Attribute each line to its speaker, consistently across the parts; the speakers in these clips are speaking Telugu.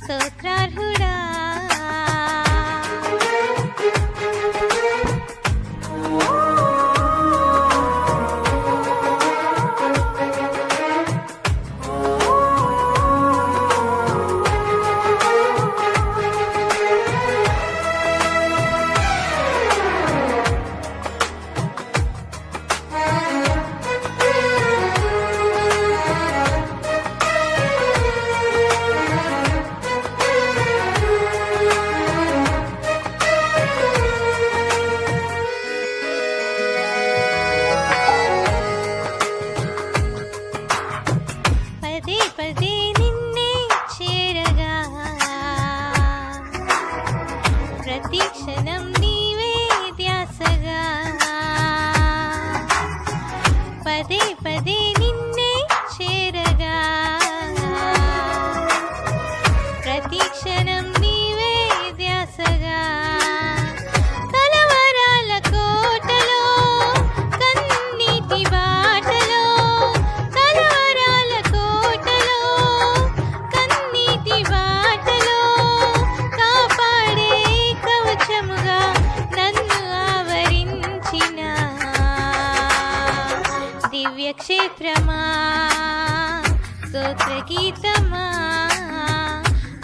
Speaker 1: స్తోత్రార్హుడా. పదే పదే నిన్నే చేరగా ప్రతి క్షణం నీవే ధ్యాసగా. పదే పదే నిన్నే చేరగా ప్రతి క్షణం నీవే ధ్యాసగా. కలవరాల కోటలో కన్నీటి బాటలో, కలవరాల కోటలో కన్నీటి బాటలో కాపాడే కవచముగా నన్ను ఆవరించిన దివ్య క్షేత్రమా, స్తోత్ర గీతమా.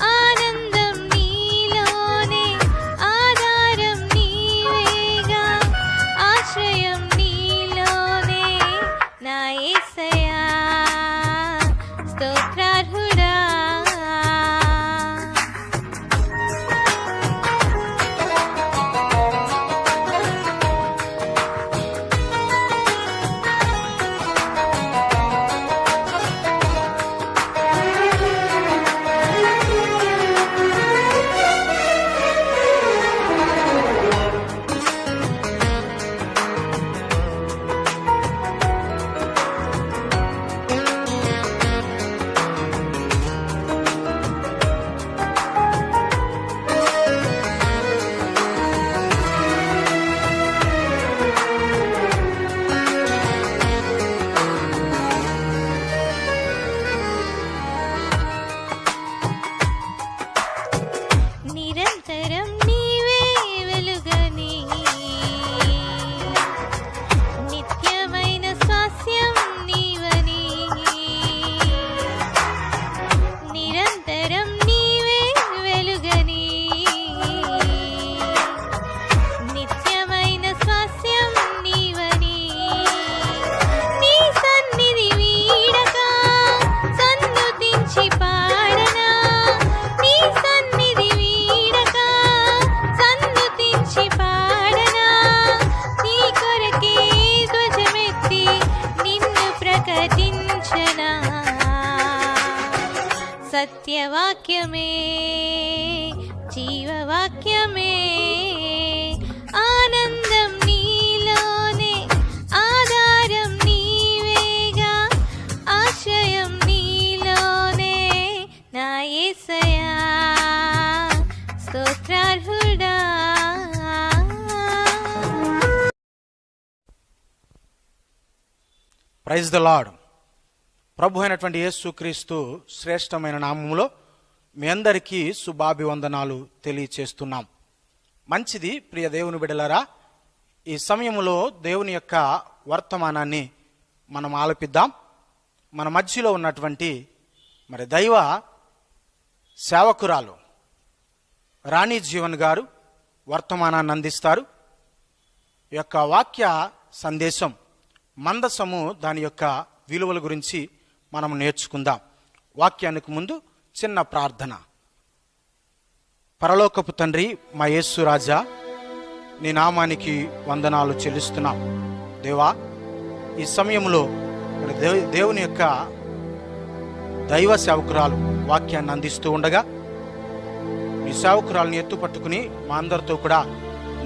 Speaker 1: ఆనందం నీలోనే, ఆధారం నీవేగా, ఆశ్రయం నీలోనే నా యేసయ్యా. స్తోత్రార్హుడా. నిరంతరం నీవే వెలుగని, నిత్యమైన స్వాస్యం నీవని. నిరంతరం నీవే వెలుగని, నిత్యమైన స్వాస్యం నీవని. నీ సన్నిధి వీడక సన్నుతించి పాడనా, నీ సన్నిధి వీడక సన్నుతించి పాడనా. నీ కొరకే ధ్వజమెత్తి నిన్ను ప్రకటించనా. సత్యవాక్యమే, జీవవాక్యమే, ఆనందం నీలోనే, ఆధారం నీవేగా, ఆశ్రయం నీలోనే నా యేసయ్యా. స్తోత్రార్హుడా.
Speaker 2: Praise the lord. ప్రభు అయినటువంటి యేసుక్రీస్తు శ్రేష్టమైన నామములో మీ అందరికీ శుభాభివందనాలు తెలియచేస్తున్నాం. మంచిది ప్రియ దేవుని బిడ్డలారా, ఈ సమయంలో దేవుని యొక్క వర్తమానాన్ని మనం ఆలపిద్దాం. మన మధ్యలో ఉన్నటువంటి దైవ సేవకురాలు రాణి జీవన్ గారు వర్తమానాన్ని అందిస్తారు. ఈ యొక్క వాక్య సందేశం మందసము, దాని యొక్క విలువల గురించి మనం నేర్చుకుందాం. వాక్యానికి ముందు చిన్న ప్రార్థన. పరలోకపు తండ్రి, మా యేసు రాజా, నీ నామానికి వందనాలు చెల్లిస్తున్నాం. దేవా, ఈ సమయంలో దేవుని యొక్క దైవ సేవకురాలు వాక్యాన్ని అందిస్తూ ఉండగా నీ సేవకురాలని ఎత్తుపట్టుకుని మా అందరితో కూడా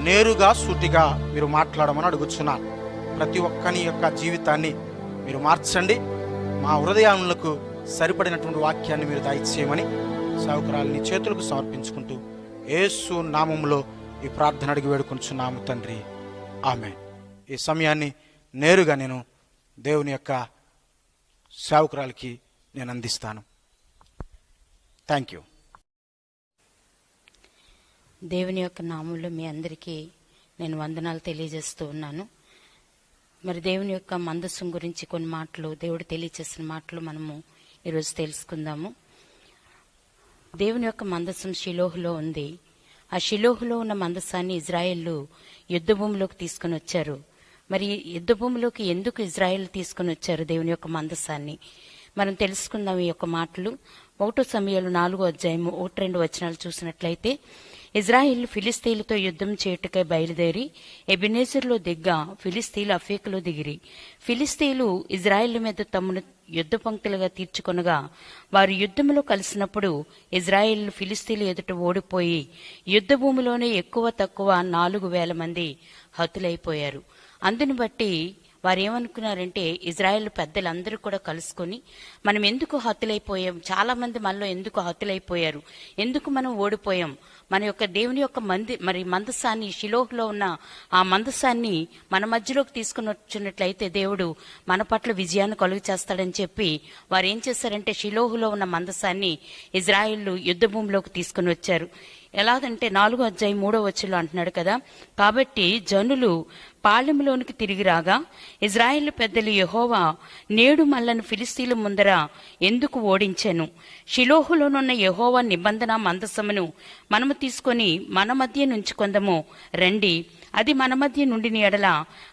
Speaker 2: నేరుగా సూటిగా మీరు మాట్లాడమని అడుగుతున్నాను. ప్రతి ఒక్కని యొక్క జీవితాన్ని మీరు మార్చండి. మా హృదయాలకు సరిపడినటువంటి వాక్యాన్ని మీరు దయచేయమని సేవకురాలని చేతులకు సమర్పించుకుంటూ యేసు నామములో ఈ ప్రార్థన అడిగి వేడుకొంచున్నాము తండ్రి, ఆమేన్. ఈ సమయాన్ని నేరుగా నేను దేవుని యొక్క సేవకురాలకి నేను అందిస్తాను. Thank you.
Speaker 3: దేవుని యొక్క నామంలో మీ అందరికీ నేను వందనాలు తెలియజేస్తూ ఉన్నాను. మరి దేవుని యొక్క మందస్సం గురించి కొన్ని మాటలు, దేవుడు తెలియజేసిన మాటలు మనము ఈరోజు తెలుసుకుందాము. దేవుని యొక్క మందస్సం షిలోహులో ఉంది. ఆ షిలోహులో ఉన్న మందస్సాన్ని ఇజ్రాయేళ్లు యుద్ధ భూమిలోకి తీసుకుని వచ్చారు. మరి యుద్ధ భూమిలోకి ఎందుకు ఇజ్రాయేల్ తీసుకుని వచ్చారు దేవుని యొక్క మందస్సాన్ని? మనం తెలుసుకుందాం ఈ యొక్క మాటలు. 1 సమూయేలు 4:1-2 వచనాలు చూసినట్లయితే, ఇజ్రాయిల్ ఫిలిస్తీన్లతో యుద్ధం చేయుటకై బయలుదేరి ఎబెనెజరులో దిగ్గా ఫిలిస్తీన్లు అఫేకులో దిగిరి. ఫిలిస్తీన్లు ఇజ్రాయిల్ మీద తమను యుద్ధ పంక్తులుగా తీర్చుకొనగా వారు యుద్ధంలో కలిసినప్పుడు ఇజ్రాయిల్ ఫిలిస్తీన్లు ఎదుట ఓడిపోయి యుద్ధ భూమిలోనే ఎక్కువ తక్కువ 4,000 మంది హతులైపోయారు. అందుని బట్టి వారు ఏమనుకున్నారంటే, ఇజ్రాయెల్ పెద్దలందరూ కూడా కలుసుకొని మనం ఎందుకు హతులైపోయాం, చాలా మంది మనలో ఎందుకు హతులైపోయారు, ఎందుకు మనం ఓడిపోయాం, మన యొక్క దేవుని యొక్క మందసాన్ని, షిలోహులో ఉన్న ఆ మందసాన్ని మన మధ్యలోకి తీసుకుని వచ్చినట్లయితే దేవుడు మన పట్ల విజయాన్ని కలుగు చేస్తాడని చెప్పి వారు ఏం చేశారంటే, షిలోహులో ఉన్న మందసాన్ని ఇజ్రాయిల్ యుద్ధ భూమిలోకి తీసుకుని వచ్చారు. ఎలాగంటే 4:3 అంటున్నాడు కదా, కాబట్టి జనులు పాళెంలోనికి తిరిగి రాగా ఇజ్రాయేలు పెద్దలు, యెహోవా నేడు మల్లను ఫిలిస్తీన్ల ముందర ఎందుకు ఓడించెను? షిలోహులోనున్న యెహోవా నిబంధన మందసమును మనము తీసుకొని మన మధ్య నుంచుకొందము రండి. అది మన మధ్య నుండి ఎడల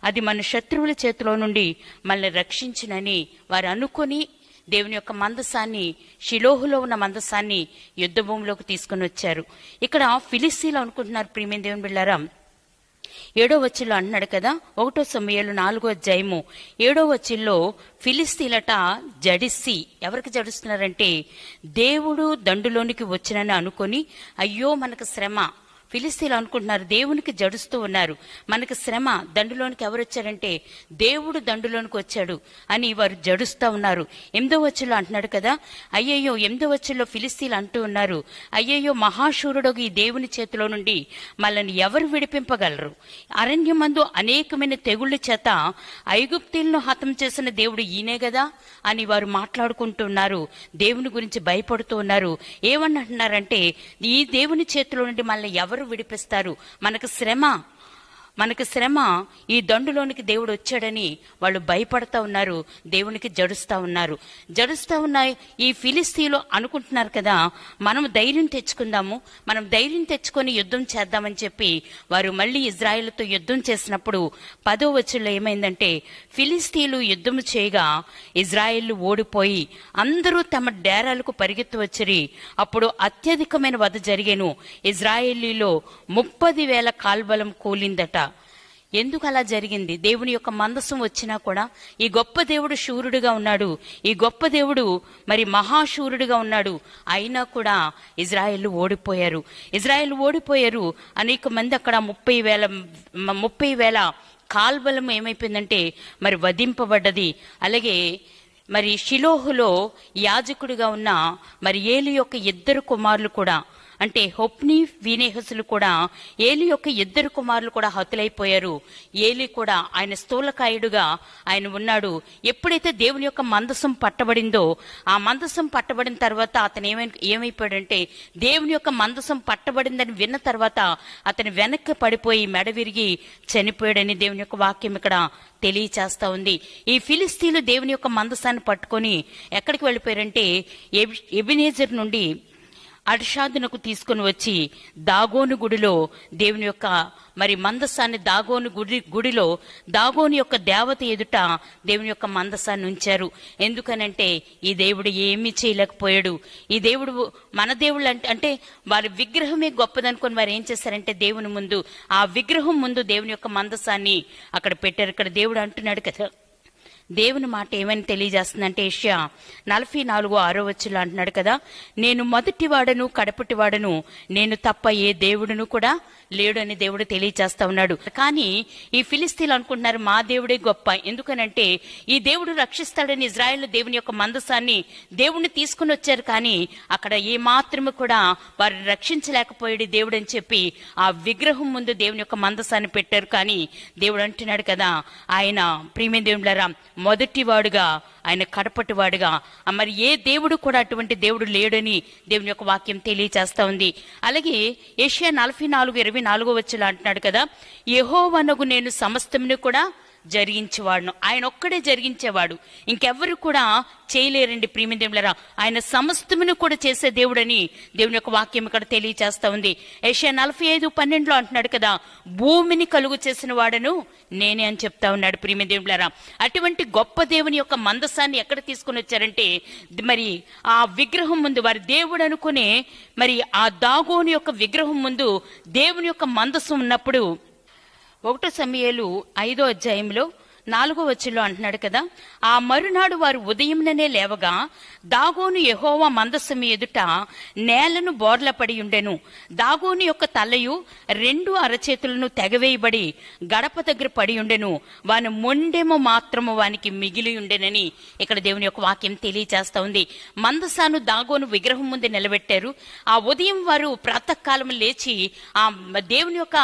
Speaker 3: అది మన శత్రువుల చేతిలో నుండి మనల్ని రక్షించునని వారు అనుకొని దేవుని యొక్క మందసాన్ని, షిలోహులో ఉన్న మందసాన్ని యుద్ధ భూమిలోకి తీసుకుని వచ్చారు. ఇక్కడ ఫిలిస్తీన్లు అనుకుంటున్నారు, ప్రియమైన దేవుని బిడ్డలారా, 7వ వచనంలో అంటున్నాడు కదా, 1 సమూయేలు 4:7 వచనంలో ఫిలిస్తీన్లట జడిసి, ఎవరికి జడుస్తున్నారంటే దేవుడు దండులోనికి వచ్చినని అనుకొని, అయ్యో మనకు శ్రమ, ఫిలిస్తీన్లు అనుకుంటున్నారు దేవునికి జడుస్తూ ఉన్నారు, మనకు శ్రమ, దండులోనికి ఎవరు వచ్చారంటే దేవుడు దండులోనికి వచ్చాడు అని వారు జడుస్తూ ఉన్నారు. 8వ వచనంలో అంటున్నాడు కదా, అయ్యయ్యో 8వ వచనంలో ఫిలిస్తీన్లు అంటూ ఉన్నారు, అయ్యయ్యో మహాశూరుడు ఈ దేవుని చేతిలో నుండి మనల్ని ఎవరు విడిపింపగలరు? అరణ్యమందు అనేకమైన తెగుళ్ళ చేత ఐగుప్తీయులను హతం చేసిన దేవుడు ఈయనే కదా అని వారు మాట్లాడుకుంటున్నారు, దేవుని గురించి భయపడుతూ ఉన్నారు. ఏమన్నారంటే, ఈ దేవుని చేతిలో నుండి మనల్ని ఎవరు విడిపిస్తారు? మనకు శ్రమ, ఈ దండులోనికి దేవుడు వచ్చాడని వాళ్ళు భయపడతా ఉన్నారు, దేవునికి జడుస్తా ఉన్న ఈ ఫిలిస్తీన్లు అనుకుంటున్నారు కదా, మనం ధైర్యం తెచ్చుకుందాము, మనం ధైర్యం తెచ్చుకొని యుద్ధం చేద్దామని చెప్పి వారు మళ్ళీ ఇజ్రాయేలుతో యుద్ధం చేసినప్పుడు 10వ వచనంలో ఏమైందంటే, ఫిలిస్తీన్లు యుద్ధం చేయగా ఇజ్రాయేళ్లు ఓడిపోయి అందరూ తమ డేరాలకు పరిగెత్తి వచ్చిరి. అప్పుడు అత్యధికమైన వధ జరిగేను, ఇజ్రాయేలీలో 30,000 కాల్బలం కూలిందట. ఎందుకు అలా జరిగింది? దేవుని యొక్క మందసం వచ్చినా కూడా ఈ గొప్ప దేవుడు శూరుడుగా ఉన్నాడు, ఈ గొప్ప దేవుడు మరి మహాశూరుడుగా ఉన్నాడు, అయినా కూడా ఇజ్రాయేల్ ఓడిపోయారు. అనేక మంది అక్కడ 30,000 కాల్బలం ఏమైపోయిందంటే మరి వధింపబడ్డది. అలాగే మరి షిలోహులో యాజకుడిగా ఉన్న మరి ఏలి యొక్క 2 కుమారులు కూడా, అంటే హొప్ని, వీనేహసులు కూడా, ఏలి యొక్క 2 కుమారులు కూడా హతులైపోయారు. ఏలి కూడా ఆయన స్థూలకాయుడుగా ఆయన ఉన్నాడు. ఎప్పుడైతే దేవుని యొక్క మందసం పట్టబడిందో, ఆ మందసం పట్టబడిన తర్వాత అతను ఏమైపోయాడంటే, దేవుని యొక్క మందసం పట్టబడిందని విన్న తర్వాత అతను వెనక్కి పడిపోయి మెడ విరిగి చనిపోయాడని దేవుని యొక్క వాక్యం ఇక్కడ తెలియచేస్తా ఉంది. ఈ ఫిలిస్తీన్లు దేవుని యొక్క మందసాన్ని పట్టుకొని ఎక్కడికి వెళ్ళిపోయారంటే, ఎబెనెజరు నుండి అర్షాదునకు తీసుకుని వచ్చి దాగోను గుడిలో దేవుని యొక్క మరి మందసాన్ని గుడిలో దాగోను యొక్క దేవత ఎదుట దేవుని యొక్క మందసాన్ని ఉంచారు. ఎందుకనంటే ఈ దేవుడు ఏమీ చేయలేకపోయాడు. ఈ దేవుడు మన దేవుడు అంటే వారి విగ్రహమే గొప్పదనుకొని వారు ఏం చేశారంటే, దేవుని ముందు, ఆ విగ్రహం ముందు దేవుని యొక్క మందసాన్ని అక్కడ పెట్టారు. ఇక్కడ దేవుడు అంటున్నాడు కదా, దేవుని మాట ఏమని తెలియజేస్తుందంటే, యెషయా 44:6 అంటున్నాడు కదా, నేను మొదటివాడను కడపటివాడను, నేను తప్ప ఏ దేవుడును కూడా లేడు అని దేవుడు తెలియచేస్తా ఉన్నాడు. కానీ ఈ ఫిలిస్తీన్లు అనుకుంటున్నారు మా దేవుడే గొప్ప, ఎందుకనంటే ఈ దేవుడు రక్షిస్తాడని ఇజ్రాయేల్ దేవుని యొక్క మందసాన్ని దేవుడిని తీసుకుని వచ్చారు, కానీ అక్కడ ఏ మాత్రము కూడా వారు రక్షించలేకపోయాడు దేవుడు అని చెప్పి ఆ విగ్రహం ముందు దేవుని యొక్క మందసాన్ని పెట్టారు. కానీ దేవుడు అంటున్నాడు కదా, ఆయన ప్రియమైన దేవుడులారా మొదటివాడుగా ఆయన కడపటివాడుగా, మరి ఏ దేవుడు కూడా అటువంటి దేవుడు లేడని దేవుని యొక్క వాక్యం తెలియచేస్తా ఉంది. అలాగే యెషయా 44:24 అంటున్నాడు కదా, యెహోవానగు నేను సమస్తమును కూడా జరిగించేవాడును. ఆయన ఒక్కడే జరిగించేవాడు, ఇంకెవ్వరు కూడా చేయలేరండి ప్రియమిదేవులారా. ఆయన సమస్తమును కూడా చేసే దేవుడని దేవుని యొక్క వాక్యం ఇక్కడ తెలియచేస్తా ఉంది. యెషయా 45:12 అంటున్నాడు కదా, భూమిని కలుగు చేసిన వాడను నేనే అని చెప్తా ఉన్నాడు ప్రియమిదేవులారా. అటువంటి గొప్ప దేవుని యొక్క మందసాన్ని ఎక్కడ తీసుకుని వచ్చారంటే, మరి ఆ విగ్రహం ముందు వారి దేవుడు అనుకునే మరి ఆ దాగోను యొక్క విగ్రహం ముందు దేవుని యొక్క మందసం ఉన్నప్పుడు 1 సమూయేలు 5వ అధ్యాయంలో 4వ వచనంలో అంటున్నాడు కదా, ఆ మరునాడు వారు ఉదయంలోనే లేవగా దాగోను యెహోవా మందసము ఎదుట నేలను బోర్ల పడి ఉండెను. దాగోను యొక్క తలయు 2 అరచేతులను తెగవేయబడి గడప దగ్గర పడి ఉండెను. వాని మొండెము మాత్రము వానికి మిగిలి ఉండెనని ఇక్కడ దేవుని యొక్క వాక్యం తెలియచేస్తా ఉంది. మందసాను దాగోను విగ్రహం ముందు నిలబెట్టారు. ఆ ఉదయం వారు ప్రాతకాలం లేచి ఆ దేవుని యొక్క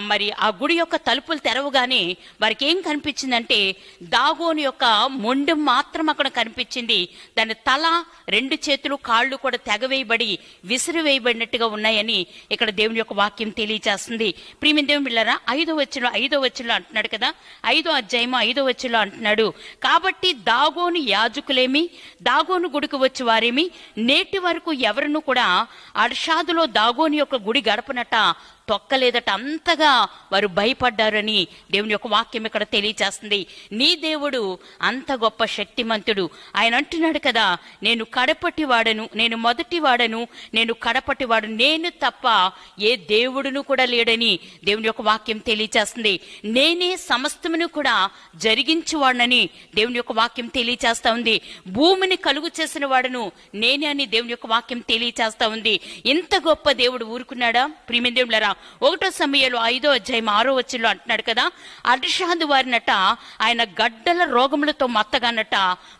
Speaker 3: మరి ఆ గుడి యొక్క తలుపులు తెరవగానే వారికి ఏం కనిపించింది అంటే, దాగోను యొక్క మొండెం మాత్రం అక్కడ కనిపించింది. దాని తల, 2 చేతులు, కాళ్ళు కూడా తెగవేయబడి విసిరివేయబడినట్టుగా ఉన్నాయని ఇక్కడ దేవుని యొక్క వాక్యం తెలియచేస్తుంది. ప్రియమైన దేవుని బిడ్డలారా, 5వ వచనంలో అంటున్నాడు కదా, 5వ అధ్యాయము 5వ వచనంలో అంటున్నాడు, కాబట్టి దాగోను యాజకులేమి, దాగోను గుడికి వచ్చి వారేమి నేటి వరకు ఎవరిను కూడా అర్షాదులో దాగోను యొక్క గుడి గడపనట తొక్కలేదట. అంతగా వారు భయపడ్డారని దేవుని యొక్క వాక్యం ఇక్కడ తెలియచేస్తుంది. నీ దేవుడు అంత గొప్ప శక్తిమంతుడు. ఆయన అంటున్నాడు కదా, నేను కడపటి వాడను, నేను మొదటి వాడను, నేను కడపటి వాడు, నేను తప్ప ఏ దేవుడును కూడా లేడని దేవుని యొక్క వాక్యం తెలియచేస్తుంది. నేనే సమస్తమును కూడా జరిగించువాడనని దేవుని యొక్క వాక్యం తెలియచేస్తా ఉంది. భూమిని కలుగు చేసిన వాడను నేనే అని దేవుని యొక్క వాక్యం తెలియచేస్తా ఉంది. ఇంత గొప్ప దేవుడు ఊరుకున్నాడా? ప్రియమైన దేవులారా, 1 సమూయేలు 5వ అధ్యాయం 6వ వచనంలో అంటున్నాడు కదా, అర్షాదు వారినట ఆయన గడ్డల రోగములతో మత్తగానట,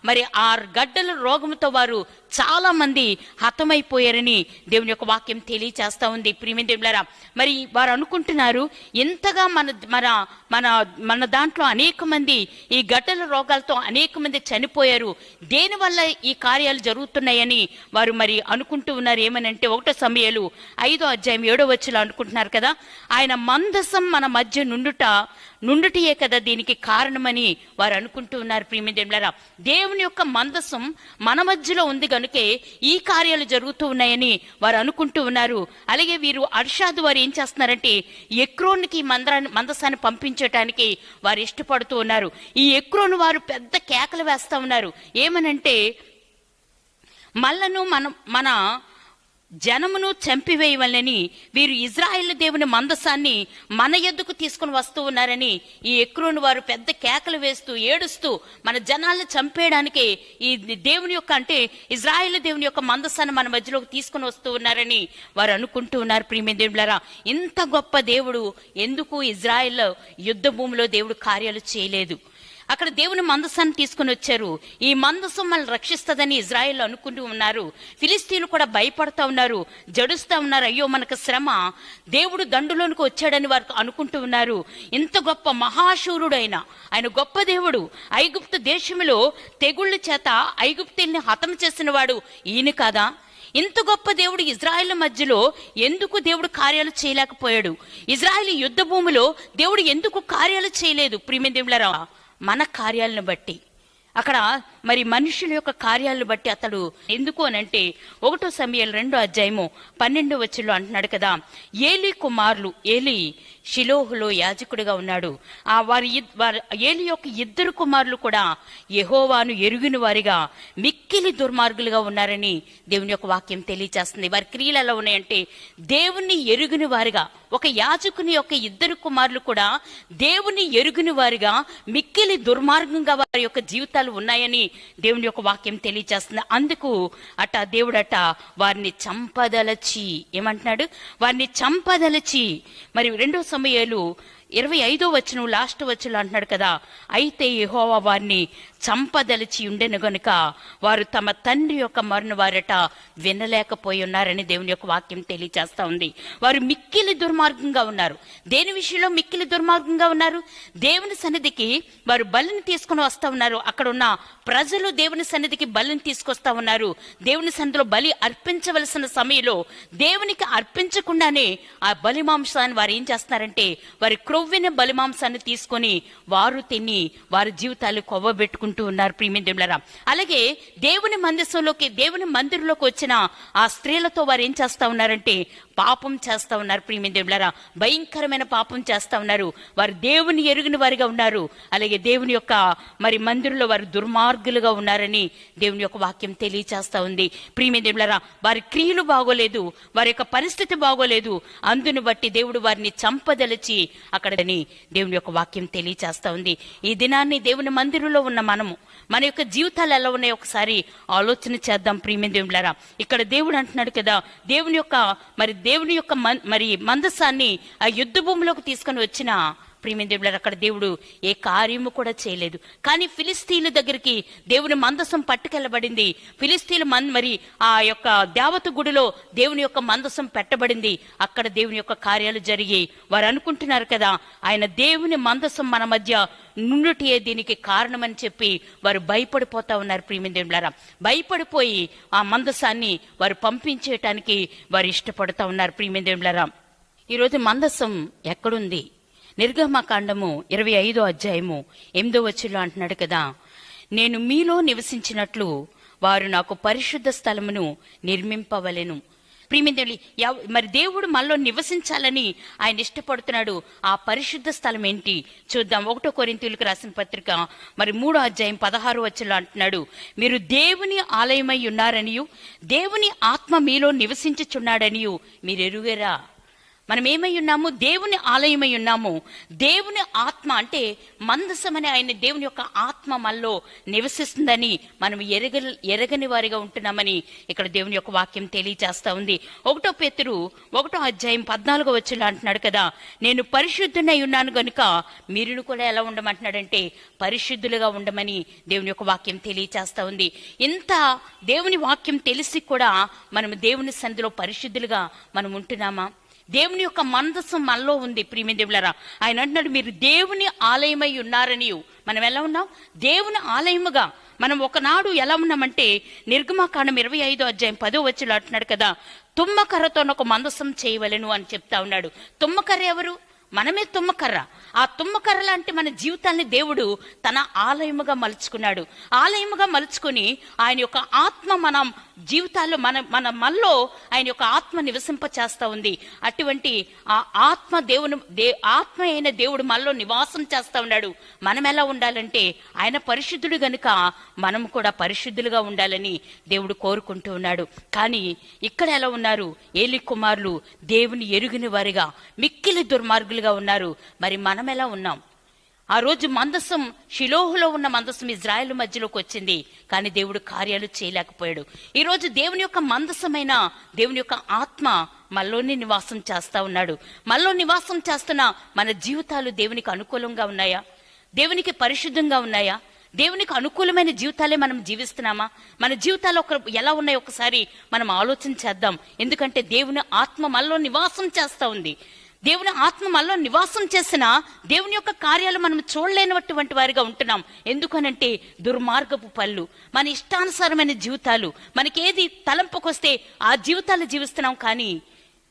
Speaker 3: మరి ఆ గడ్డల రోగముతో వారు చాలా మంది హతమైపోయారని దేవుని యొక్క వాక్యం తెలియచేస్తా ఉంది. ప్రియమైన దేవులారా, మరి వారు అనుకుంటున్నారు ఇంతగా మన దాంట్లో అనేక మంది ఈ గడ్డల రోగాలతో అనేక మంది చనిపోయారు, దేనివల్ల ఈ కార్యాలు జరుగుతున్నాయని వారు మరి అనుకుంటూ ఉన్నారు. ఏమనంటే 1 సమూయేలు 5వ అధ్యాయం 7వ వచనంలో అనుకుంటున్నారు కదా, ఆయన మందసం మన మధ్య నుండుటియే కదా దీనికి కారణమని వారు అనుకుంటూ ఉన్నారు. ప్రియమైన దేవులారా, దేవుని యొక్క మందసం మన మధ్యలో ఉంది కనుకే ఈ కార్యాలు జరుగుతూ ఉన్నాయని వారు అనుకుంటూ ఉన్నారు. అలాగే వీరు అర్షాదు వారు ఏం చేస్తున్నారంటే, ఎక్రోన్కి మందసాన్ని పంపించటానికి వారు ఇష్టపడుతూ ఉన్నారు. ఈ ఎక్రోను వారు పెద్ద కేకలు వేస్తా ఉన్నారు. ఏమనంటే, మళ్ళను మన జనమును చంపివేయవలని వీరు ఇజ్రాయేల్ దేవుని మందసాన్ని మన యొద్దకు తీసుకుని వస్తూ ఉన్నారని ఈ ఎక్రోను వారు పెద్ద కేకలు వేస్తూ ఏడుస్తూ మన జనాలను చంపేయడానికి ఈ దేవుని యొక్క అంటే ఇజ్రాయేల్ దేవుని యొక్క మందసాన్ని మన మధ్యలోకి తీసుకుని వస్తూ ఉన్నారని వారు అనుకుంటూ ఉన్నారు. ప్రియమైన దేవులారా, ఇంత గొప్ప దేవుడు ఎందుకు ఇజ్రాయేల్ యుద్ధ భూమిలో దేవుడు కార్యాలు చేయలేదు? అక్కడ దేవుని మందసాన్ని తీసుకుని వచ్చారు. ఈ మందసం మనల్ని రక్షిస్తుందని ఇజ్రాయేల్ అనుకుంటూ ఉన్నారు. ఫిలిస్తీన్లు కూడా భయపడతా ఉన్నారు, జడుస్తూ ఉన్నారు. అయ్యో మనకు శ్రమ, దేవుడు దండులోనికి వచ్చాడని వారు అనుకుంటూ ఉన్నారు. ఇంత గొప్ప మహాశూరుడు ఆయన గొప్ప దేవుడు. ఐగుప్తు దేశంలో తెగుళ్ళ చేత ఐగుప్తుల్ని హతం చేసిన వాడు ఈయన కాదా? ఇంత గొప్ప దేవుడు ఇజ్రాయేల్ మధ్యలో ఎందుకు దేవుడు కార్యాలు చేయలేకపోయాడు? ఇజ్రాయేల్ యుద్ధ భూమిలో దేవుడు ఎందుకు కార్యాలు చేయలేదు? ప్రియమైన దేవులారా, మన కార్యాలను బట్టి, అక్కడ మరి మనుషుల యొక్క కార్యాలను బట్టి అతడు ఎందుకు అనంటే 1 సమూయేలు 2వ అధ్యాయము 12వ వచనంలో అంటున్నాడు కదా, ఏలీ కుమారులు, ఏలీ షిలోహులో యాజకుడిగా ఉన్నాడు. ఏలీ యొక్క 2 కుమారులు కూడా యెహోవాను ఎరుగిన వారిగా మిక్కిలి దుర్మార్గులుగా ఉన్నారని దేవుని యొక్క వాక్యం తెలియచేస్తుంది. వారి క్రియలు ఎలా ఉన్నాయంటే, దేవుణ్ణి ఎరుగిన వారిగా, ఒక యాజకుని యొక్క 2 కుమారులు కూడా దేవుని ఎరుగిన వారిగా మిక్కిలి దుర్మార్గంగా వారి యొక్క జీవితాలు ఉన్నాయని దేవుని యొక్క వాక్యం తెలియచేస్తుంది. అందుకు దేవుడట వారిని చంపదలచి, ఏమంటున్నాడు? వారిని చంపదలచి. మరి 2 సమూయేలు 25వ వచనం లాస్ట్ వచనం అంటున్నాడు కదా, అయితే యెహోవా వారిని చంపదలిచి ఉండెను గనుక వారు తమ తండ్రి యొక్క మరణు వారట వినలేకపోయి ఉన్నారని దేవుని యొక్క వాక్యం తెలియజేస్తా ఉంది. వారు మిక్కిలి దుర్మార్గంగా ఉన్నారు. దేని విషయంలో మిక్కిలి దుర్మార్గంగా ఉన్నారు? దేవుని సన్నిధికి వారు బలిని తీసుకుని వస్తా ఉన్నారు. అక్కడ ఉన్న ప్రజలు దేవుని సన్నిధికి బలిని తీసుకొస్తా ఉన్నారు. దేవుని సన్నిధిలో బలి అర్పించవలసిన సమయంలో దేవునికి అర్పించకుండానే ఆ బలి మాంసాన్ని వారు ఏం చేస్తున్నారంటే వారి క్రొవ్విన బలి మాంసాన్ని తీసుకొని వారు తిని వారి జీవితాలు కొవ్వబెట్టుకుంటూ ఉన్నారు. ప్రియమిత్రులారా, అలాగే దేవుని మందిరంలోకి వచ్చిన ఆ స్త్రీలతో వారు ఏం చేస్తా ఉన్నారంటే పాపం చేస్తా ఉన్నారు. ప్రియమిత్రులారా, భయంకరమైన పాపం చేస్తా ఉన్నారు. వారు దేవుని ఎరుగిన వారిగా ఉన్నారు. అలాగే దేవుని యొక్క మందిరంలో వారు దుర్మార్గులుగా ఉన్నారని దేవుని యొక్క వాక్యం తెలియచేస్తా ఉంది. ప్రియమిత్రులారా, వారి క్రియలు బాగోలేదు, వారి యొక్క పరిస్థితి బాగోలేదు. అందును బట్టి దేవుడు వారిని చంపదలిచి అక్కడని దేవుని యొక్క వాక్యం తెలియచేస్తా ఉంది. ఈ దినాన్ని దేవుని మందిరంలో ఉన్న మనము మన యొక్క జీవితాలు ఎలా ఉన్నాయో ఒకసారి ఆలోచన చేద్దాం. ప్రియమిత్రులారా, ఇక్కడ దేవుడు అంటున్నాడు కదా, దేవుని యొక్క మందసాన్ని ఆ యుద్ధ భూమిలోకి తీసుకొని వచ్చిన ప్రియమిత్రులారా, అక్కడ దేవుడు ఏ కార్యము కూడా చేయలేదు. కానీ ఫిలిస్తీన్ల దగ్గరికి దేవుని మందసం పట్టుకెళ్ళబడింది. ఫిలిస్తీన్లు ఆ యొక్క దేవత గుడిలో దేవుని యొక్క మందసం పెట్టబడింది. అక్కడ దేవుని యొక్క కార్యాలు జరిగి వారు అనుకుంటున్నారు కదా, ఆయన దేవుని మందసం మన మధ్య నుండుటియే దీనికి కారణమని చెప్పి వారు భయపడిపోతా ఉన్నారు. ప్రియమిత్రులారా, భయపడిపోయి ఆ మందసాన్ని వారు పంపించేయటానికి వారు ఇష్టపడుతూ ఉన్నారు. ప్రియమిత్రులారా, ఈరోజు మందసం ఎక్కడుంది? నిర్గమకాండము 25వ అధ్యాయము 8వ వచనంలో అంటున్నాడు కదా, నేను మీలో నివసించినట్లు వారు నాకు పరిశుద్ధ స్థలమును నిర్మింపవలెను. ప్రియమిత్రులు, దేవుడు మనలో నివసించాలని ఆయన ఇష్టపడుతున్నాడు. ఆ పరిశుద్ధ స్థలం ఏంటి చూద్దాం. 1 కొరింథీయులకు రాసిన పత్రిక 3వ అధ్యాయం 16వ వచనంలో అంటున్నాడు, మీరు దేవుని ఆలయమై ఉన్నారనియు దేవుని ఆత్మ మీలో నివసించుచున్నాడనియు మీరు ఎరుగరా. మనం ఏమై ఉన్నాము? దేవుని ఆలయమై ఉన్నాము. దేవుని ఆత్మ అంటే మందసమని ఆయన దేవుని యొక్క ఆత్మ మనలో నివసిస్తుందని మనం ఎరగని వారిగా ఉంటున్నామని ఇక్కడ దేవుని యొక్క వాక్యం తెలియజేస్తా ఉంది. 1 పేతురు 1వ అధ్యాయం 14వ వచనంలో అంటున్నాడు కదా, నేను పరిశుద్ధునై ఉన్నాను గనుక మీరును కూడా ఎలా ఉండమంటున్నాడంటే పరిశుద్ధులుగా ఉండమని దేవుని యొక్క వాక్యం తెలియజేస్తా ఉంది. ఇంత దేవుని వాక్యం తెలిసి కూడా మనం దేవుని సన్నిధిలో పరిశుద్ధులుగా మనం ఉంటున్నామా? దేవుని యొక్క మందసం మనలో ఉంది. ప్రియమిత్రులారా, ఆయన అంటున్నాడు మీరు దేవుని ఆలయమై ఉన్నారని. మనం ఎలా ఉన్నాం? దేవుని ఆలయముగా. మనం ఒకనాడు ఎలా ఉన్నామంటే నిర్గమకాండం 25వ అధ్యాయం 10వ వచనంలో అంటున్నాడు కదా, తుమ్మకర్రతో ఒక మందసం చేయవలెను అని చెప్తా ఉన్నాడు. తుమ్మకర్ర ఎవరు? మనమే తుమ్మకర్ర. ఆ తుమ్మకర్ర లాంటి మన జీవితాన్ని దేవుడు తన ఆలయముగా మలుచుకున్నాడు. ఆలయముగా మలుచుకుని ఆయన యొక్క ఆత్మ మన జీవితాల్లో మనలో ఆయన యొక్క ఆత్మ నివసింప చేస్తా ఉంది. అటువంటి ఆ ఆత్మ ఆత్మ అయిన దేవుడు మనలో నివాసం చేస్తా ఉన్నాడు. మనం ఎలా ఉండాలంటే ఆయన పరిశుద్ధుడు గనుక మనం కూడా పరిశుద్ధులుగా ఉండాలని దేవుడు కోరుకుంటూ ఉన్నాడు. కానీ ఇక్కడ ఎలా ఉన్నారు? ఏలి కుమారులు దేవుని ఎరుగిన వారిగా మిక్కిలి దుర్మార్గులుగా ఉన్నారు. మరి మనం ఎలా ఉన్నాం? ఆ రోజు మందసం, షిలోహులో ఉన్న మందసం ఇజ్రాయేల్ మధ్యలోకి వచ్చింది, కానీ దేవుడు కార్యాలు చేయలేకపోయాడు. ఈరోజు దేవుని యొక్క మందసమైన దేవుని యొక్క ఆత్మ మనలోనే నివాసం చేస్తా ఉన్నాడు. మనలో నివాసం చేస్తున్న మన జీవితాలు దేవునికి అనుకూలంగా ఉన్నాయా? దేవునికి పరిశుద్ధంగా ఉన్నాయా? దేవునికి అనుకూలమైన జీవితాలే మనం జీవిస్తున్నామా? మన జీవితాలు ఎలా ఉన్నాయో ఒకసారి మనం ఆలోచన చేద్దాం. ఎందుకంటే దేవుని ఆత్మ మనలో నివాసం చేస్తా ఉంది. దేవుని ఆత్మ మనలో నివాసం చేసిన దేవుని యొక్క కార్యాలు మనం చూడలేనటువంటి వారిగా ఉంటున్నాం. ఎందుకనంటే దుర్మార్గపు పళ్ళు, మన ఇష్టానుసారమైన జీవితాలు, మనకేది తలంపుకొస్తే ఆ జీవితాలు జీవిస్తున్నాం. కానీ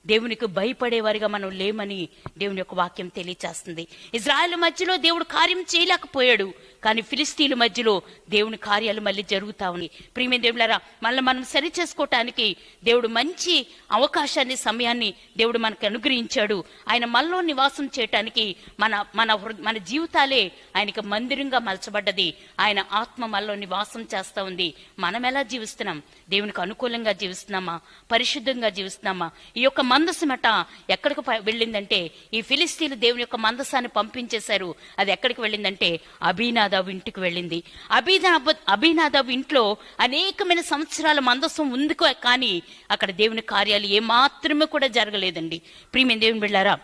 Speaker 3: దేవునికి భయపడేవారిగా మనం లేమని దేవుని యొక్క వాక్యం తెలియచేస్తుంది. ఇజ్రాయెల్ మధ్యలో దేవుడు కార్యం చేయలేకపోయాడు, కానీ ఫిలిస్తీన్ల మధ్యలో దేవుని కార్యాలు మళ్ళీ జరుగుతా ఉన్నాయి. ప్రియమైన దేవులారా, మళ్ళీ మనం సరి చేసుకోవటానికి దేవుడు మంచి అవకాశాన్ని, సమయాన్ని దేవుడు మనకు అనుగ్రహించాడు. ఆయన మనలో నివాసం చేయటానికి మన జీవితాలే ఆయనకి మందిరంగా మలచబడ్డది. ఆయన ఆత్మ మనలో నివాసం చేస్తా ఉంది. మనం ఎలా జీవిస్తున్నాం? దేవునికి అనుకూలంగా జీవిస్తున్నామా? పరిశుద్ధంగా జీవిస్తున్నామా? ఈ యొక్క మందసమట ఎక్కడికి వెళ్ళిందంటే, ఈ ఫిలిస్తీన్లు దేవుని యొక్క మందసాన్ని పంపించేశారు. అది ఎక్కడికి వెళ్ళిందంటే అబీనాదాబు ఇంటికి వెళ్ళింది. అబీనాదాబు ఇంట్లో అనేకమైన సంవత్సరాల మందసం ఉంది, కానీ అక్కడ దేవుని కార్యాలు ఏమాత్రమే కూడా జరగలేదండి. ప్రియమైన దేవుని బిడ్డలారా,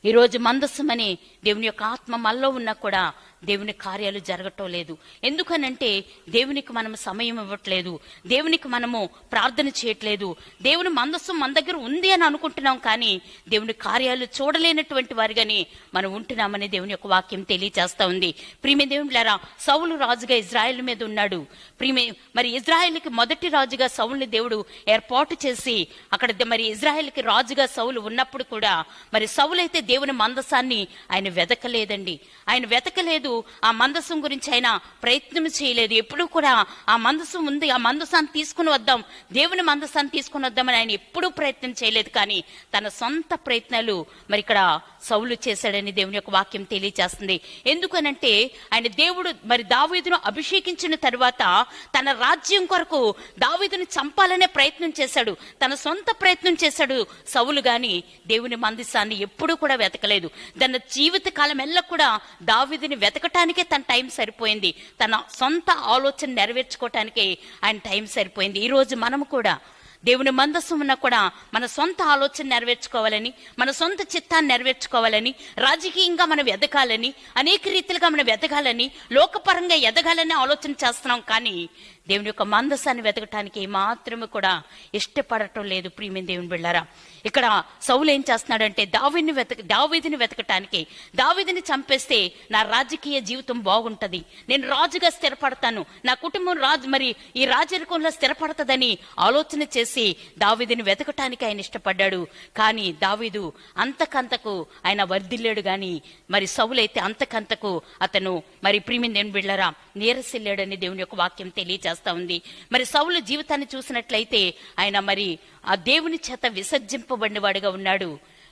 Speaker 3: ఈరోజు మందసం అనే దేవుని యొక్క ఆత్మ మనలో ఉన్నా కూడా దేవుని కార్యాలు జరగటం లేదు. ఎందుకనంటే దేవునికి మనం సమయం ఇవ్వట్లేదు, దేవునికి మనము ప్రార్థన చేయట్లేదు. దేవుని మందస్సు మన దగ్గర ఉంది అని అనుకుంటున్నాం, కానీ దేవుని కార్యాలు చూడలేనటువంటి వారిగాని మనం ఉంటున్నామని దేవుని యొక్క వాక్యం తెలియజేస్తా ఉంది. ప్రియమైన దేవునిలారా, సౌలు రాజుగా ఇజ్రాయెల్ మీద ఉన్నాడు. మరి ఇజ్రాయెల్కి మొదటి రాజుగా సౌలుని దేవుడు ఏర్పాటు చేసి అక్కడ మరి ఇజ్రాయెల్కి రాజుగా సౌలు ఉన్నప్పుడు కూడా మరి సౌలు అయితే దేవుని మందసాన్ని ఆయన వెతకలేదండి. ఆయన వెతకలేదు. ఆ మందసం గురించి ఆయన ప్రయత్నం చేయలేదు. ఎప్పుడూ కూడా ఆ మందసం ఉంది, ఆ మందసాన్ని తీసుకుని వద్దాం, దేవుని మందసాన్ని తీసుకుని వద్దామని ఆయన ఎప్పుడూ ప్రయత్నం చేయలేదు. కానీ తన సొంత ప్రయత్నాలు మరి ఇక్కడ సౌలు చేశాడని దేవుని యొక్క వాక్యం తెలియజేస్తుంది. ఎందుకనంటే ఆయన దేవుడు మరి దావీదును అభిషేకించిన తరువాత తన రాజ్యం కొరకు దావీదును చంపాలనే ప్రయత్నం చేశాడు, తన సొంత ప్రయత్నం చేశాడు సౌలు. గాని దేవుని మందసాన్ని ఎప్పుడూ కూడా వెతకలేదు. తన జీవిత కాలం ఎల్ల కూడా దావీదుని వెతకటానికే తన టైం సరిపోయింది, తన సొంత ఆలోచన నెరవేర్చుకోవటానికే ఆయన టైం సరిపోయింది. ఈ రోజు మనము కూడా దేవుని మందస్సు ఉన్నా కూడా మన సొంత ఆలోచన నెరవేర్చుకోవాలని, మన సొంత చిత్తాన్ని నెరవేర్చుకోవాలని, రాజకీయంగా మనం ఎదగాలని, అనేక రీతిలుగా మనం ఎదగాలని, లోకపరంగా ఎదగాలని ఆలోచన చేస్తున్నాం. కానీ దేవుని యొక్క మందసాన్ని వెతకటానికి మాత్రమే కూడా ఇష్టపడటం లేదు. ప్రియమైన దేవుని బిడ్డలారా, ఇక్కడ సౌలు ఏం చేస్తున్నాడంటే దావీదుని వెతకటానికి, దావీదుని చంపేస్తే నా రాజకీయ జీవితం బాగుంటది, నేను రాజుగా స్థిరపడతాను, నా కుటుంబం మరి ఈ రాజరికంలో స్థిరపడతదని ఆలోచన చేసి దావీదుని వెతకటానికి ఆయన ఇష్టపడ్డాడు. కానీ దావీదు అంతకంతకు ఆయన వర్ధిల్లాడు. గాని మరి సౌలు అయితే అంతకంతకు అతను మరి ప్రియమైన దేవుని బిడ్డలారా నీరసిల్లాడని దేవుని యొక్క వాక్యం తెలియజేస్తా ఉంది. మరి సౌలు జీవితాన్ని చూసినట్లయితే ఆయన మరి ఆ దేవుని చేత విసర్జింపబడిన వాడిగా ఉన్నాడు.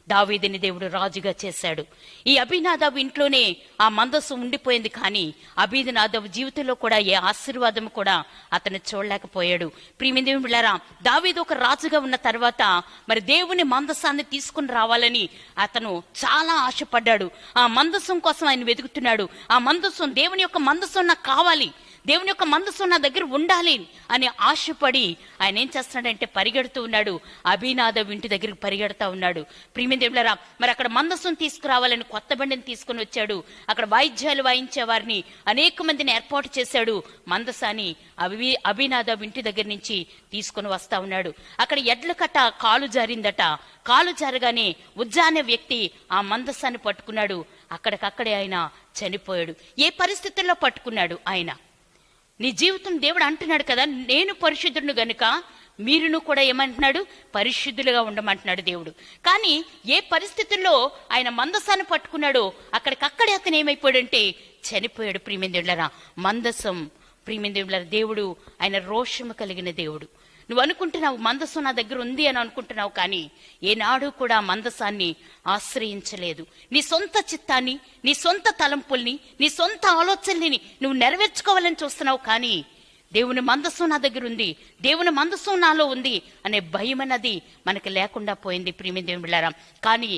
Speaker 3: దావీదుని దేవుడు రాజుగా చేశాడు. ఈ అబీనాదాబు ఇంట్లోనే ఆ మందస్సు ఉండిపోయింది. కానీ అబీనాదాబు జీవితంలో కూడా ఏ ఆశీర్వాదం కూడా అతను చూడలేకపోయాడు. ప్రియమైన దేవుని బిడ్డలారా, దావీదు ఒక రాజుగా ఉన్న తర్వాత మరి దేవుని మందస్సాన్ని తీసుకుని రావాలని అతను చాలా ఆశపడ్డాడు. ఆ మందస్సం కోసం ఆయన వెతుకుతున్నాడు. ఆ మందస్సం, దేవుని యొక్క మందస్సం నాకు కావాలి, దేవుని యొక్క మందస్సు నా దగ్గర ఉండాలి అని ఆశపడి ఆయన ఏం చేస్తున్నాడంటే పరిగెడుతూ ఉన్నాడు. అబీనాదాబు ఇంటి దగ్గరికి పరిగెడతా ఉన్నాడు. ప్రియమైన దేవులారా, మరి అక్కడ మందస్సును తీసుకురావాలని కొత్త బండిని తీసుకుని వచ్చాడు. అక్కడ వాయిద్యాలు వాయించే వారిని అనేక మందిని ఏర్పాటు చేశాడు. మందసాన్ని అబీనాదాబు ఇంటి దగ్గర నుంచి తీసుకుని వస్తా ఉన్నాడు. అక్కడ ఎడ్ల కట్ట కాలు జారిందట. కాలు జారగానే ఉజ్జా అనే వ్యక్తి ఆ మందసాన్ని పట్టుకున్నాడు. అక్కడికక్కడే ఆయన చనిపోయాడు. ఏ పరిస్థితుల్లో పట్టుకున్నాడు ఆయన? నీ జీవితం దేవుడు అంటున్నాడు కదా, నేను పరిశుద్ధుడు గనుక మీరును కూడా ఏమంటున్నాడు, పరిశుద్ధులుగా ఉండమంటున్నాడు దేవుడు. కానీ ఏ పరిస్థితుల్లో ఆయన మందసాన్ని పట్టుకున్నాడో అక్కడికక్కడే అతను ఏమైపోయాడంటే చనిపోయాడు. ప్రియమైన దేవులారా, మందసం ప్రియమైన దేవులారా, దేవుడు ఆయన రోషము కలిగిన దేవుడు. నువ్వు అనుకుంటున్నావు మందసం నా దగ్గర ఉంది అని అనుకుంటున్నావు, కానీ ఏనాడు కూడా మందసాన్ని ఆశ్రయించలేదు. నీ సొంత చిత్తాన్ని, నీ సొంత తలంపుల్ని, నీ సొంత ఆలోచనల్ని నువ్వు నెరవేర్చుకోవాలని చూస్తున్నావు. కానీ దేవుని మందస్సు నా దగ్గర ఉంది, దేవుని మందస్సు నాలో ఉంది అనే భయం అన్నది మనకి లేకుండా పోయింది. ప్రియమైన దేవుని బిడ్డలారా, కానీ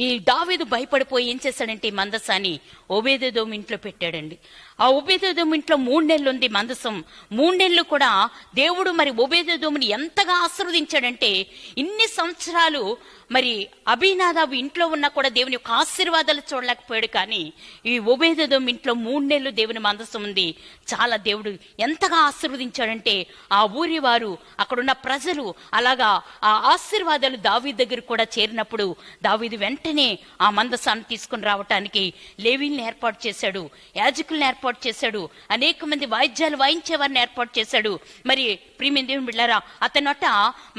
Speaker 3: ఈ దావీదు భయపడిపోయి ఏం చేశాడంటే ఈ మందసాన్ని ఓబేదెదోము ఇంట్లో పెట్టాడండి. ఆ ఓబేదెదోము ఇంట్లో 3 నెలలు ఉంది మందసం. 3 నెలలు కూడా దేవుడు మరి ఓబేదెదోముని ఎంతగా ఆశీర్వదించాడంటే, ఇన్ని సంవత్సరాలు మరి అబీనాదాబు ఇంట్లో ఉన్నా కూడా దేవుని యొక్క ఆశీర్వాదాలు చూడలేకపోయాడు. కానీ ఈ ఓబేదెదోము ఇంట్లో 3 నెలలు దేవుని మందసం ఉంది. చాలా దేవుడు ఎంతగా ఆశీర్వదించాడంటే ఆ ఊరి వారు, అక్కడున్న ప్రజలు అలాగా ఆ ఆశీర్వాదాలు దావీదు దగ్గర కూడా చేరినప్పుడు దావీదు వెంటనే ఆ మందసాన్ని తీసుకుని రావటానికి లేవీల్ని ఏర్పాటు చేశాడు, యాజకుల్ని ఏర్పాటు చేశాడు, అనేక మంది వాయిద్యాలు వాయించే వారిని ఏర్పాటు చేశాడు. మరి ప్రియమైన దేవుని బిడ్డలారా, అతనట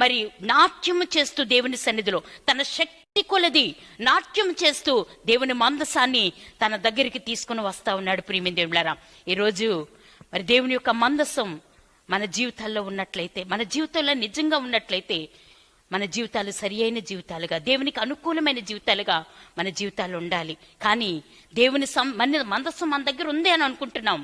Speaker 3: మరి నాట్యము చేస్తూ దేవుని సన్నిధిలో తన శక్తి కొలది నాట్యం చేస్తూ దేవుని మందసాన్ని తన దగ్గరికి తీసుకుని వస్తా ఉన్నాడు. ప్రియమైన దేవుని బిడ్డలారా, ఈరోజు మరి దేవుని యొక్క మందసం మన జీవితాల్లో ఉన్నట్లయితే, మన జీవితంలో నిజంగా ఉన్నట్లయితే, మన జీవితాలు సరి అయిన జీవితాలుగా, దేవునికి అనుకూలమైన జీవితాలుగా మన జీవితాలు ఉండాలి. కానీ దేవుని మందస్సం మన దగ్గర ఉంది అని అనుకుంటున్నాం.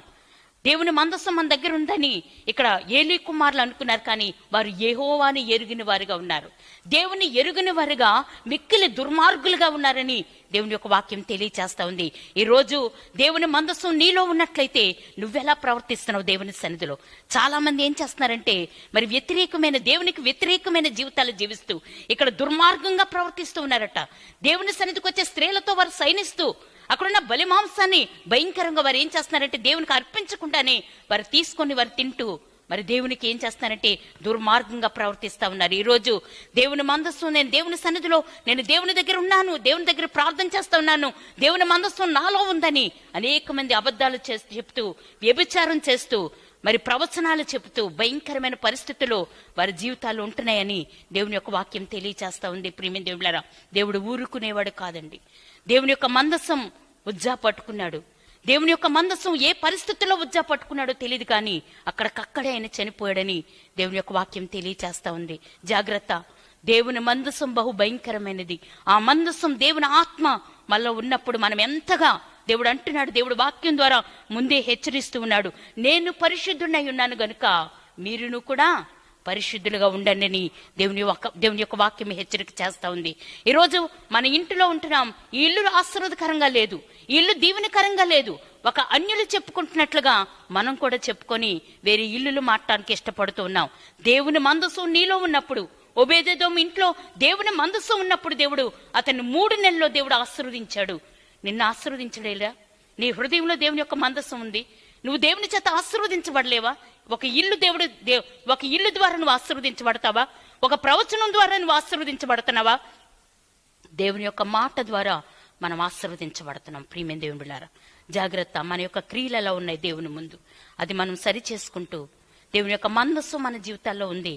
Speaker 3: దేవుని మందస్సం మన దగ్గర ఉందని ఇక్కడ ఏలీ కుమారులు అనుకున్నారు. కానీ వారు యెహోవాని ఎరుగిన వారుగా ఉన్నారు. దేవుని ఎరుగిన వారుగా మిక్కిలి దుర్మార్గులుగా ఉన్నారని దేవుని యొక్క వాక్యం తెలియచేస్తా ఉంది. ఈ రోజు దేవుని మందస్సు నీలో ఉన్నట్లయితే నువ్వెలా ప్రవర్తిస్తున్నావు దేవుని సన్నిధిలో? చాలా మంది ఏం చేస్తున్నారంటే మరి దేవునికి వ్యతిరేకమైన జీవితాలు జీవిస్తూ ఇక్కడ దుర్మార్గంగా ప్రవర్తిస్తూ ఉన్నారట. దేవుని సన్నిధికి వచ్చే స్త్రీలతో వారు సైనిస్తూ అక్కడున్న బలి మాంసాన్ని భయంకరంగా వారు ఏం చేస్తున్నారంటే దేవునికి అర్పించకుండానే వారు తీసుకొని వారు తింటూ మరి దేవునికి ఏం చేస్తానంటే దుర్మార్గంగా ప్రవర్తిస్తా ఉన్నారు. ఈ రోజు దేవుని మందస్సు, నేను దేవుని సన్నిధిలో, నేను దేవుని దగ్గర ఉన్నాను, దేవుని దగ్గర ప్రార్థన చేస్తా ఉన్నాను, దేవుని మందస్సు నాలో ఉందని అనేక మంది అబద్ధాలు చెప్తూ, వ్యభిచారం చేస్తూ, మరి ప్రవచనాలు చెబుతూ భయంకరమైన పరిస్థితుల్లో వారి జీవితాలు ఉంటున్నాయని దేవుని యొక్క వాక్యం తెలియచేస్తా ఉంది. ప్రియమైన దేవులారా, దేవుడు ఊరుకునేవాడు కాదండి. దేవుని యొక్క మందస్సం ఉజ్జా పట్టుకున్నాడు. దేవుని యొక్క మందస్సం ఏ పరిస్థితుల్లో ఉజ్జా పట్టుకున్నాడో తెలియదు, కానీ అక్కడికక్కడే ఆయన చనిపోయాడని దేవుని యొక్క వాక్యం తెలియచేస్తా ఉంది. జాగ్రత్త, దేవుని మందస్సం బహు భయంకరమైనది. ఆ మందస్సం దేవుని ఆత్మ మనలో ఉన్నప్పుడు మనం ఎంతగా, దేవుడు అంటున్నాడు, దేవుడు వాక్యం ద్వారా ముందే హెచ్చరిస్తూ ఉన్నాడు, నేను పరిశుద్ధుడై ఉన్నాను గనుక మీరును కూడా పరిశుద్ధులుగా ఉండండి. దేవుని యొక్క వాక్యం హెచ్చరిక చేస్తా ఉంది. ఈరోజు మన ఇంటిలో ఉంటున్నాం, ఈ ఇల్లు ఆశీర్వాదకరంగా లేదు, ఈ ఇల్లు దీవెనకరంగా లేదు, ఒక అన్యులు చెప్పుకుంటున్నట్లుగా మనం కూడా చెప్పుకొని వేరే ఇల్లులు మాట్లాడడానికి ఇష్టపడుతూ ఉన్నాం. దేవుని మందస్సు నీలో ఉన్నప్పుడు, ఓబేదెదోము ఇంట్లో దేవుని మందస్సు ఉన్నప్పుడు దేవుడు అతన్ని 3 నెలల్లో దేవుడు ఆశీర్వదించాడు. నిన్ను ఆశీర్వదించలేదా? నీ హృదయంలో దేవుని యొక్క మందస్సు ఉంది, నువ్వు దేవుని చేత ఆశీర్వదించబడలేవా? ఒక ఇల్లు ద్వారా నువ్వు ఆశీర్వదించబడతావా? ఒక ప్రవచనం ద్వారా నువ్వు ఆశీర్వదించబడుతున్నావా? దేవుని యొక్క మాట ద్వారా మనం ఆశీర్వదించబడుతున్నాం. ప్రియమైన దేవుని బిడ్డలారా, జాగ్రత్త. మన యొక్క క్రియలు ఎలా ఉన్నాయి దేవుని ముందు, అది మనం సరి చేసుకుంటూ, దేవుని యొక్క మందస్సు మన జీవితాల్లో ఉంది,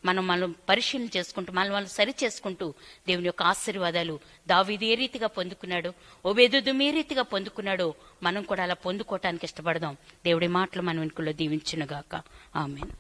Speaker 3: మనం పరిశీలన చేసుకుంటూ, మనం సరి చేసుకుంటూ దేవుని యొక్క ఆశీర్వాదాలు దావీదు ఏ రీతిగా పొందుకున్నాడో, ఓబేదెదోము ఏ రీతిగా పొందుకున్నాడో మనం కూడా అలా పొందుకోవటానికి ఇష్టపడదాం. దేవుడి మాటలు మన వెనుకలో దీవించునుగాక. ఆమేన్.